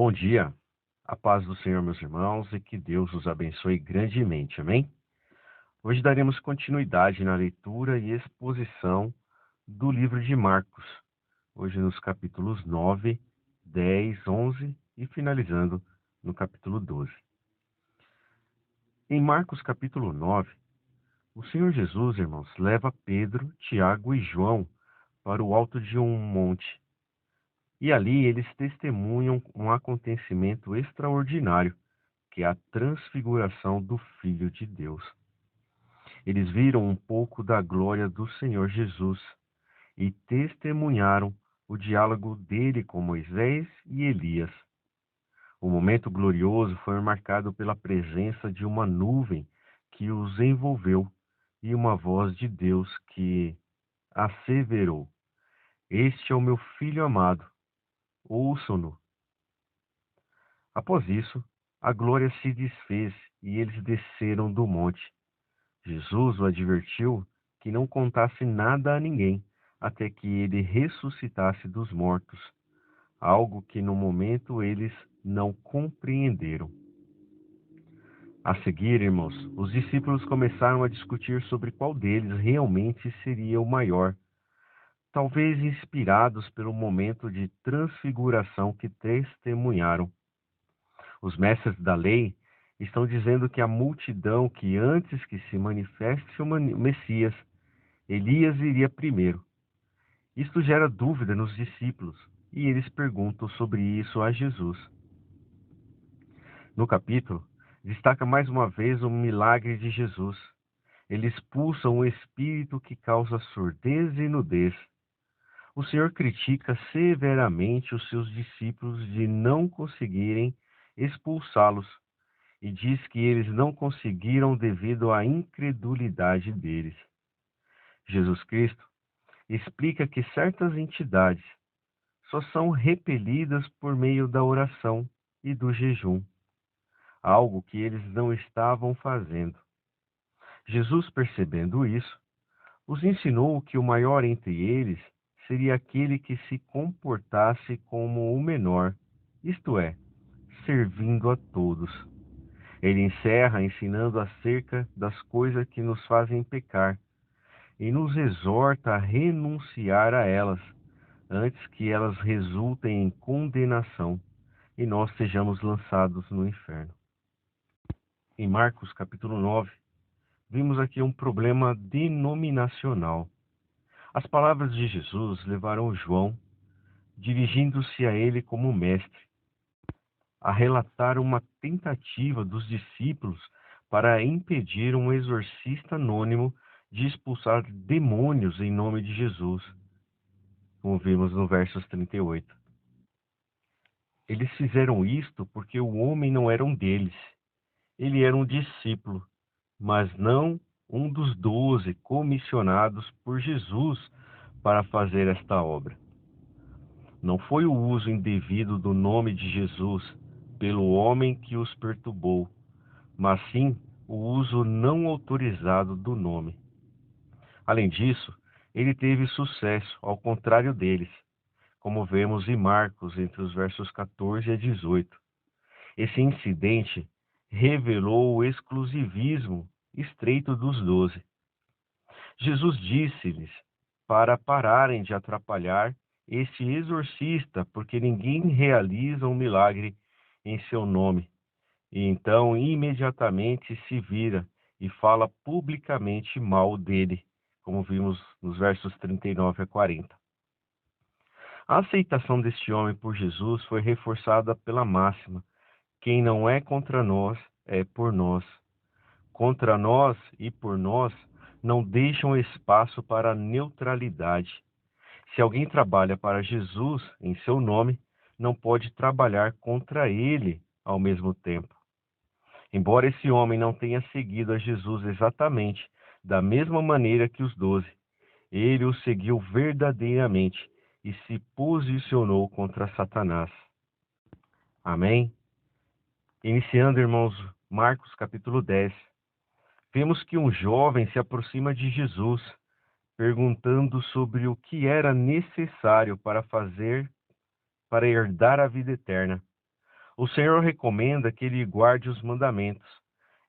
Bom dia, a paz do Senhor, meus irmãos, e que Deus os abençoe grandemente, amém? Hoje daremos continuidade na leitura e exposição do livro de Marcos, hoje nos capítulos 9, 10, 11 e finalizando no capítulo 12. Em Marcos capítulo 9, o Senhor Jesus, irmãos, leva Pedro, Tiago e João para o alto de um monte. E ali eles testemunham um acontecimento extraordinário, que é a transfiguração do Filho de Deus. Eles viram um pouco da glória do Senhor Jesus e testemunharam o diálogo dele com Moisés e Elias. O momento glorioso foi marcado pela presença de uma nuvem que os envolveu e uma voz de Deus que asseverou: "Este é o meu Filho amado, ouçam-no." Após isso, a glória se desfez e eles desceram do monte. Jesus o advertiu que não contasse nada a ninguém até que ele ressuscitasse dos mortos, algo que no momento eles não compreenderam. A seguir, irmãos, os discípulos começaram a discutir sobre qual deles realmente seria o maior, talvez inspirados pelo momento de transfiguração que testemunharam. Os mestres da lei estão dizendo que a multidão que antes que se manifeste o Messias, Elias iria primeiro. Isto gera dúvida nos discípulos e eles perguntam sobre isso a Jesus. No capítulo, destaca mais uma vez o milagre de Jesus. Ele expulsa um espírito que causa surdez e nudez. O Senhor critica severamente os seus discípulos de não conseguirem expulsá-los e diz que eles não conseguiram devido à incredulidade deles. Jesus Cristo explica que certas entidades só são repelidas por meio da oração e do jejum, algo que eles não estavam fazendo. Jesus, percebendo isso, os ensinou que o maior entre eles seria aquele que se comportasse como o menor, isto é, servindo a todos. Ele encerra ensinando acerca das coisas que nos fazem pecar e nos exorta a renunciar a elas, antes que elas resultem em condenação e nós sejamos lançados no inferno. Em Marcos capítulo 9, vimos aqui um problema denominacional. As palavras de Jesus levaram João, dirigindo-se a ele como mestre, a relatar uma tentativa dos discípulos para impedir um exorcista anônimo de expulsar demônios em nome de Jesus, como vimos no versos 38. Eles fizeram isto porque o homem não era um deles. Ele era um discípulo, mas não um dos 12 comissionados por Jesus para fazer esta obra. Não foi o uso indevido do nome de Jesus pelo homem que os perturbou, mas sim o uso não autorizado do nome. Além disso, ele teve sucesso, ao contrário deles, como vemos em Marcos, entre os versos 14 a 18. Esse incidente revelou o exclusivismo estreito dos 12. Jesus disse-lhes para pararem de atrapalhar este exorcista, porque ninguém realiza um milagre em seu nome. E então imediatamente se vira e fala publicamente mal dele, como vimos nos versos 39 a 40. A aceitação deste homem por Jesus foi reforçada pela máxima: quem não é contra nós é por nós. Contra nós e por nós não deixam espaço para neutralidade. Se alguém trabalha para Jesus em seu nome, não pode trabalhar contra ele ao mesmo tempo. Embora esse homem não tenha seguido a Jesus exatamente da mesma maneira que os 12, ele o seguiu verdadeiramente e se posicionou contra Satanás. Amém? Iniciando, irmãos, Marcos capítulo 10, vemos que um jovem se aproxima de Jesus, perguntando sobre o que era necessário para fazer para herdar a vida eterna. O Senhor recomenda que ele guarde os mandamentos.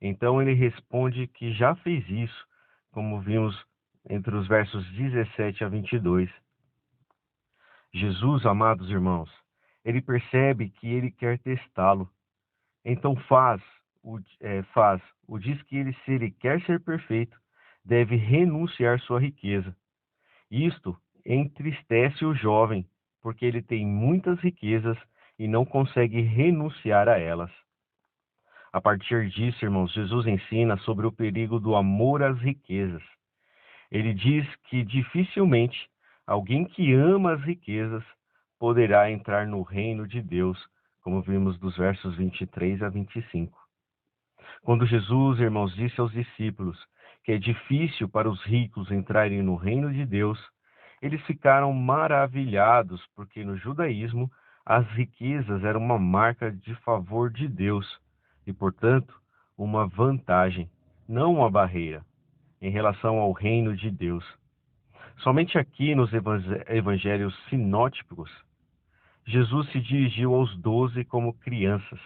Então ele responde que já fez isso, como vimos entre os versos 17 a 22. Jesus, amados irmãos, ele percebe que ele quer testá-lo. Então diz que ele, se ele quer ser perfeito, deve renunciar sua riqueza. Isto entristece o jovem, porque ele tem muitas riquezas e não consegue renunciar a elas. A partir disso, irmãos, Jesus ensina sobre o perigo do amor às riquezas. Ele diz que dificilmente alguém que ama as riquezas poderá entrar no reino de Deus, como vimos dos versos 23 a 25. Quando Jesus, irmãos, disse aos discípulos que é difícil para os ricos entrarem no reino de Deus, eles ficaram maravilhados, porque no judaísmo as riquezas eram uma marca de favor de Deus e, portanto, uma vantagem, não uma barreira, em relação ao reino de Deus. Somente aqui nos evangelhos sinóticos, Jesus se dirigiu aos 12 como crianças,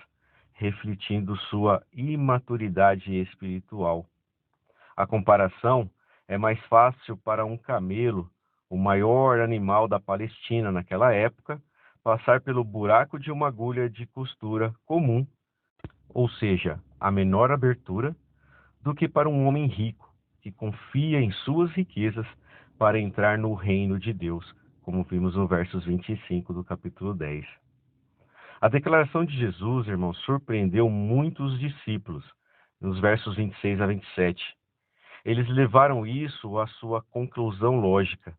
refletindo sua imaturidade espiritual. A comparação é mais fácil para um camelo, o maior animal da Palestina naquela época, passar pelo buraco de uma agulha de costura comum, ou seja, a menor abertura, do que para um homem rico, que confia em suas riquezas para entrar no reino de Deus, como vimos no versos 25 do capítulo 10. A declaração de Jesus, irmãos, surpreendeu muitos discípulos, nos versos 26 a 27. Eles levaram isso à sua conclusão lógica.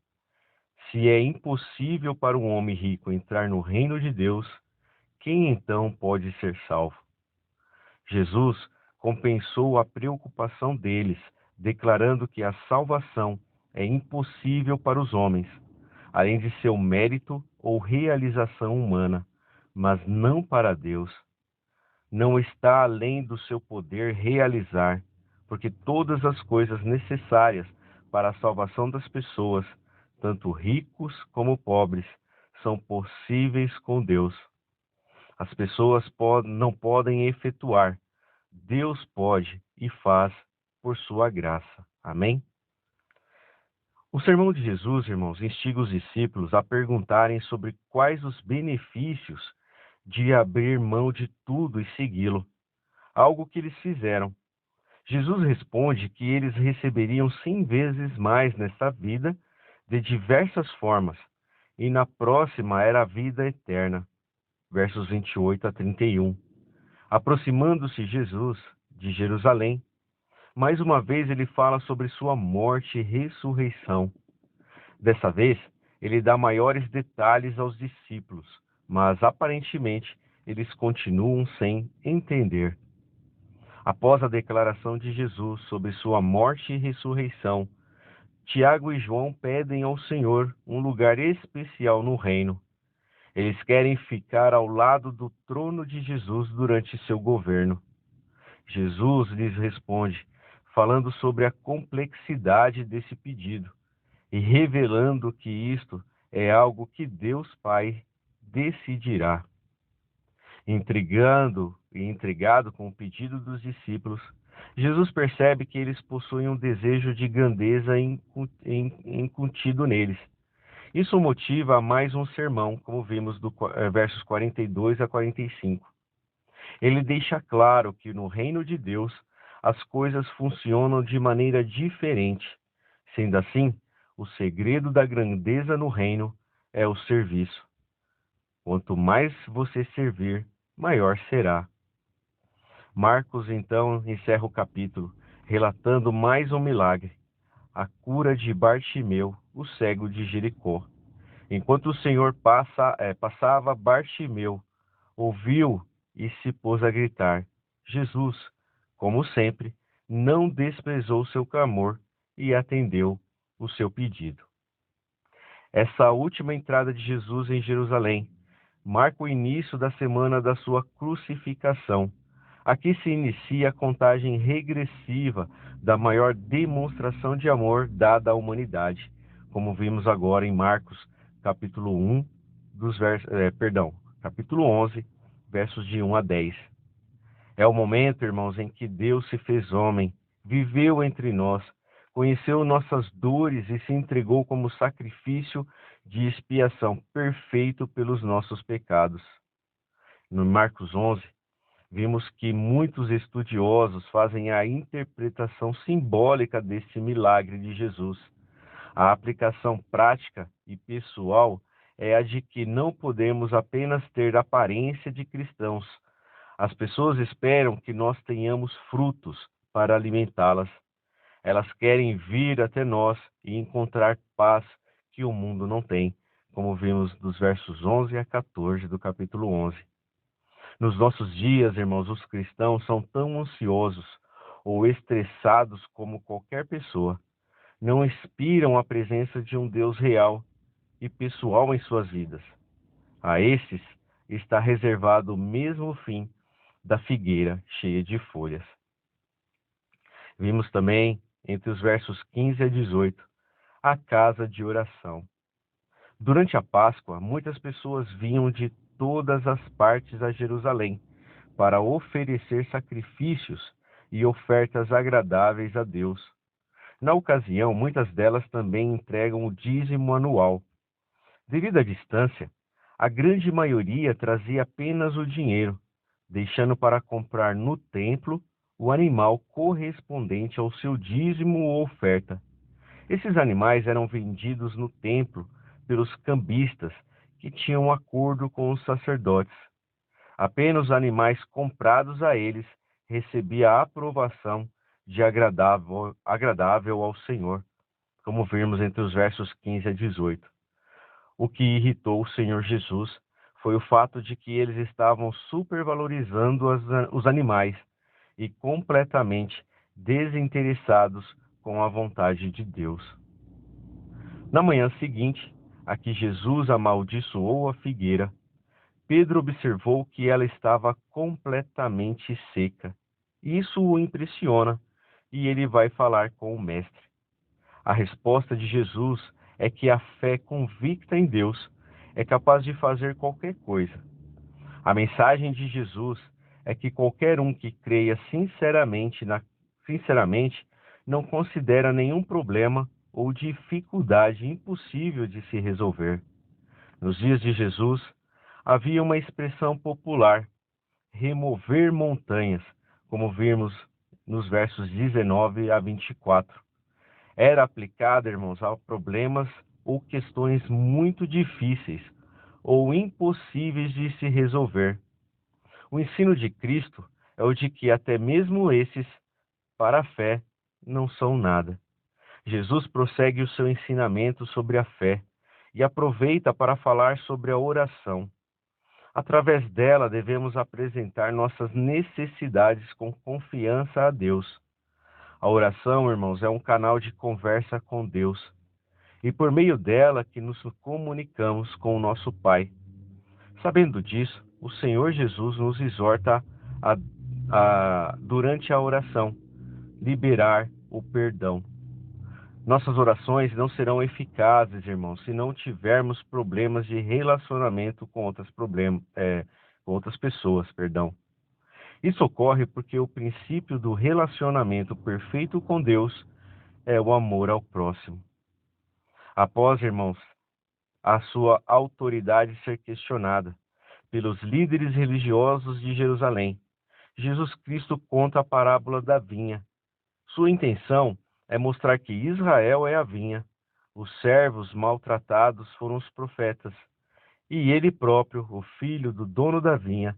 Se é impossível para um homem rico entrar no reino de Deus, quem então pode ser salvo? Jesus compensou a preocupação deles, declarando que a salvação é impossível para os homens, além de seu mérito ou realização humana, mas não para Deus. Não está além do seu poder realizar, porque todas as coisas necessárias para a salvação das pessoas, tanto ricos como pobres, são possíveis com Deus. As pessoas não podem efetuar, Deus pode e faz por sua graça. Amém? O sermão de Jesus, irmãos, instiga os discípulos a perguntarem sobre quais os benefícios de abrir mão de tudo e segui-lo, algo que eles fizeram. Jesus responde que eles receberiam 100 vezes mais nesta vida, de diversas formas, e na próxima era a vida eterna. Versos 28 a 31. Aproximando-se Jesus de Jerusalém, mais uma vez ele fala sobre sua morte e ressurreição. Dessa vez, ele dá maiores detalhes aos discípulos, mas aparentemente eles continuam sem entender. Após a declaração de Jesus sobre sua morte e ressurreição, Tiago e João pedem ao Senhor um lugar especial no reino. Eles querem ficar ao lado do trono de Jesus durante seu governo. Jesus lhes responde, falando sobre a complexidade desse pedido e revelando que isto é algo que Deus Pai decidirá. Intrigado com o pedido dos discípulos, Jesus percebe que eles possuem um desejo de grandeza incontido neles. Isso motiva a mais um sermão, como vimos do versos 42 a 45. Ele deixa claro que no reino de Deus as coisas funcionam de maneira diferente. Sendo assim, o segredo da grandeza no reino é o serviço. Quanto mais você servir, maior será. Marcos, então, encerra o capítulo, relatando mais um milagre, a cura de Bartimeu, o cego de Jericó. Enquanto o Senhor passava, Bartimeu ouviu e se pôs a gritar. Jesus, como sempre, não desprezou seu clamor e atendeu o seu pedido. Essa última entrada de Jesus em Jerusalém marca o início da semana da sua crucificação. Aqui se inicia a contagem regressiva da maior demonstração de amor dada à humanidade, como vimos agora em Marcos, capítulo 11, versos de 1 a 10. É o momento, irmãos, em que Deus se fez homem, viveu entre nós, conheceu nossas dores e se entregou como sacrifício de expiação perfeito pelos nossos pecados. No Marcos 11, vimos que muitos estudiosos fazem a interpretação simbólica deste milagre de Jesus. A aplicação prática e pessoal é a de que não podemos apenas ter aparência de cristãos. As pessoas esperam que nós tenhamos frutos para alimentá-las. Elas querem vir até nós e encontrar paz que o mundo não tem, como vimos dos versos 11 a 14 do capítulo 11. Nos nossos dias, irmãos, os cristãos são tão ansiosos ou estressados como qualquer pessoa. Não inspiram a presença de um Deus real e pessoal em suas vidas. A esses está reservado o mesmo fim da figueira cheia de folhas. Vimos também, entre os versos 15 a 18, a casa de oração. Durante a Páscoa, muitas pessoas vinham de todas as partes a Jerusalém para oferecer sacrifícios e ofertas agradáveis a Deus. Na ocasião, muitas delas também entregam o dízimo anual. Devido à distância, a grande maioria trazia apenas o dinheiro, deixando para comprar no templo o animal correspondente ao seu dízimo ou oferta. Esses animais eram vendidos no templo pelos cambistas, que tinham acordo com os sacerdotes. Apenas os animais comprados a eles recebiam a aprovação de agradável ao Senhor, como vimos entre os versos 15 a 18. O que irritou o Senhor Jesus foi o fato de que eles estavam supervalorizando os animais e completamente desinteressados com a vontade de Deus. Na manhã seguinte, a que Jesus amaldiçoou a figueira, Pedro observou que ela estava completamente seca. Isso o impressiona e ele vai falar com o mestre. A resposta de Jesus é que a fé convicta em Deus é capaz de fazer qualquer coisa. A mensagem de Jesus é que qualquer um que creia sinceramente não considera nenhum problema ou dificuldade impossível de se resolver. Nos dias de Jesus, havia uma expressão popular, remover montanhas, como vimos nos versos 19 a 24. Era aplicada, irmãos, a problemas ou questões muito difíceis ou impossíveis de se resolver. O ensino de Cristo é o de que até mesmo esses, para a fé, não são nada. Jesus prossegue o seu ensinamento sobre a fé e aproveita para falar sobre a oração. Através dela, devemos apresentar nossas necessidades com confiança a Deus. A oração, irmãos, é um canal de conversa com Deus, e por meio dela que nos comunicamos com o nosso Pai. Sabendo disso, o Senhor Jesus nos exorta durante a oração, liberar o perdão. Nossas orações não serão eficazes, irmãos, se não tivermos problemas de relacionamento com outras pessoas. Isso ocorre porque o princípio do relacionamento perfeito com Deus é o amor ao próximo. Após, irmãos, a sua autoridade ser questionada pelos líderes religiosos de Jerusalém, Jesus Cristo conta a parábola da vinha. Sua intenção é mostrar que Israel é a vinha, os servos maltratados foram os profetas, e ele próprio, o filho do dono da vinha,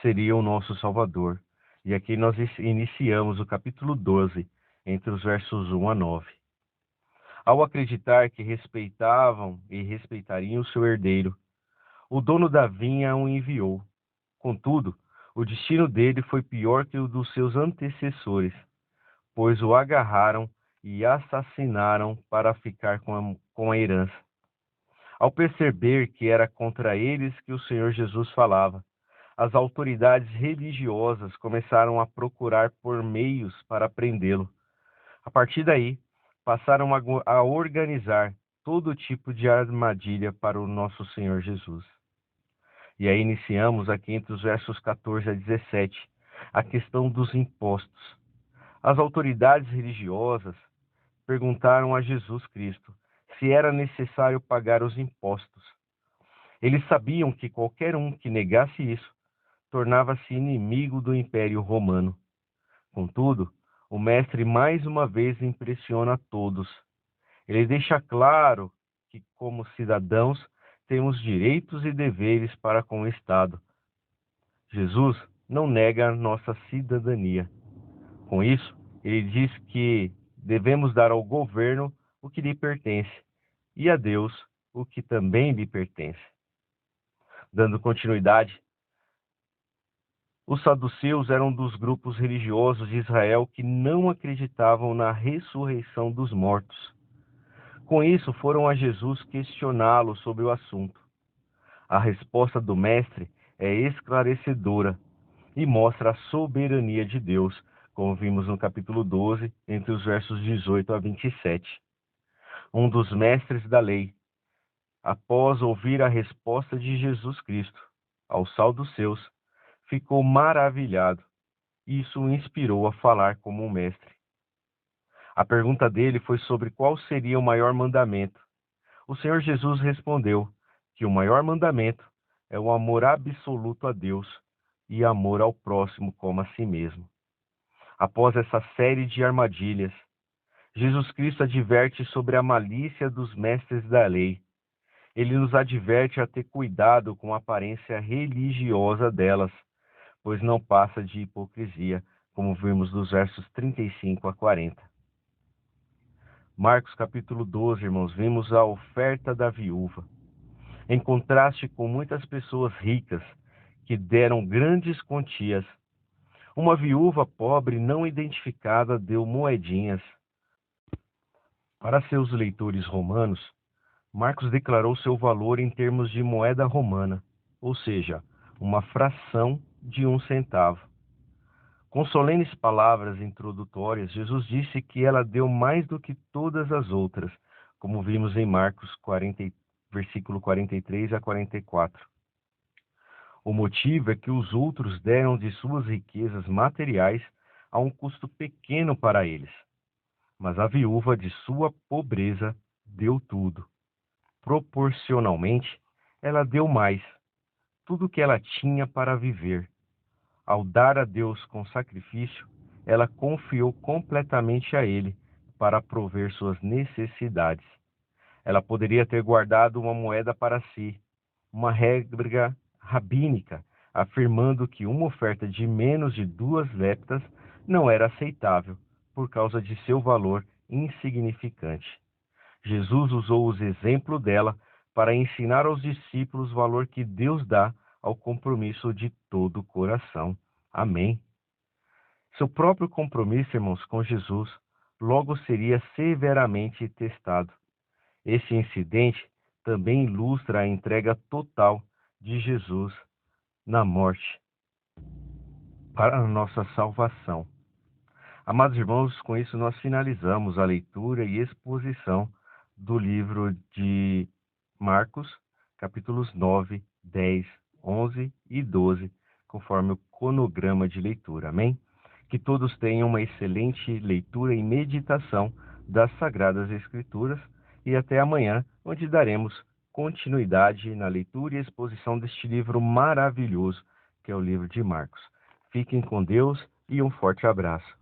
seria o nosso Salvador. E aqui nós iniciamos o capítulo 12, entre os versos 1 a 9. Ao acreditar que respeitavam e respeitariam o seu herdeiro, o dono da vinha o enviou. Contudo, o destino dele foi pior que o dos seus antecessores, pois o agarraram e assassinaram para ficar com a herança. Ao perceber que era contra eles que o Senhor Jesus falava, as autoridades religiosas começaram a procurar por meios para prendê-lo. A partir daí, passaram a organizar todo tipo de armadilha para o nosso Senhor Jesus. E aí iniciamos aqui entre os versos 14 a 17, a questão dos impostos. As autoridades religiosas perguntaram a Jesus Cristo se era necessário pagar os impostos. Eles sabiam que qualquer um que negasse isso tornava-se inimigo do Império Romano. Contudo, o mestre mais uma vez impressiona todos. Ele deixa claro que, como cidadãos, temos direitos e deveres para com o Estado. Jesus não nega nossa cidadania. Com isso, ele diz que devemos dar ao governo o que lhe pertence e a Deus o que também lhe pertence. Dando continuidade, os saduceus eram dos grupos religiosos de Israel que não acreditavam na ressurreição dos mortos. Com isso, foram a Jesus questioná-lo sobre o assunto. A resposta do mestre é esclarecedora e mostra a soberania de Deus, como vimos no capítulo 12, entre os versos 18 a 27. Um dos mestres da lei, após ouvir a resposta de Jesus Cristo ao sal dos seus, ficou maravilhado. Isso o inspirou a falar como um mestre. A pergunta dele foi sobre qual seria o maior mandamento. O Senhor Jesus respondeu que o maior mandamento é o amor absoluto a Deus e amor ao próximo como a si mesmo. Após essa série de armadilhas, Jesus Cristo adverte sobre a malícia dos mestres da lei. Ele nos adverte a ter cuidado com a aparência religiosa delas, pois não passa de hipocrisia, como vimos dos versos 35 a 40. Marcos capítulo 12, irmãos, vimos a oferta da viúva. Em contraste com muitas pessoas ricas que deram grandes quantias, uma viúva pobre não identificada deu moedinhas. Para seus leitores romanos, Marcos declarou seu valor em termos de moeda romana, ou seja, uma fração de 1 centavo. Com solenes palavras introdutórias, Jesus disse que ela deu mais do que todas as outras, como vimos em Marcos 40, versículo 43 a 44. O motivo é que os outros deram de suas riquezas materiais a um custo pequeno para eles, mas a viúva de sua pobreza deu tudo. Proporcionalmente, ela deu mais, tudo o que ela tinha para viver. Ao dar a Deus com sacrifício, ela confiou completamente a Ele para prover suas necessidades. Ela poderia ter guardado uma moeda para si, uma regra rabínica, afirmando que uma oferta de menos de 2 leptas não era aceitável, por causa de seu valor insignificante. Jesus usou o exemplo dela para ensinar aos discípulos o valor que Deus dá ao compromisso de todo o coração. Amém. Seu próprio compromisso, irmãos, com Jesus, logo seria severamente testado. Esse incidente também ilustra a entrega total de Jesus na morte para a nossa salvação. Amados irmãos, com isso nós finalizamos a leitura e exposição do livro de Marcos, capítulos 9, 10, 11 e 12, conforme o cronograma de leitura. Amém? Que todos tenham uma excelente leitura e meditação das Sagradas Escrituras e até amanhã, onde daremos continuidade na leitura e exposição deste livro maravilhoso, que é o livro de Marcos. Fiquem com Deus e um forte abraço.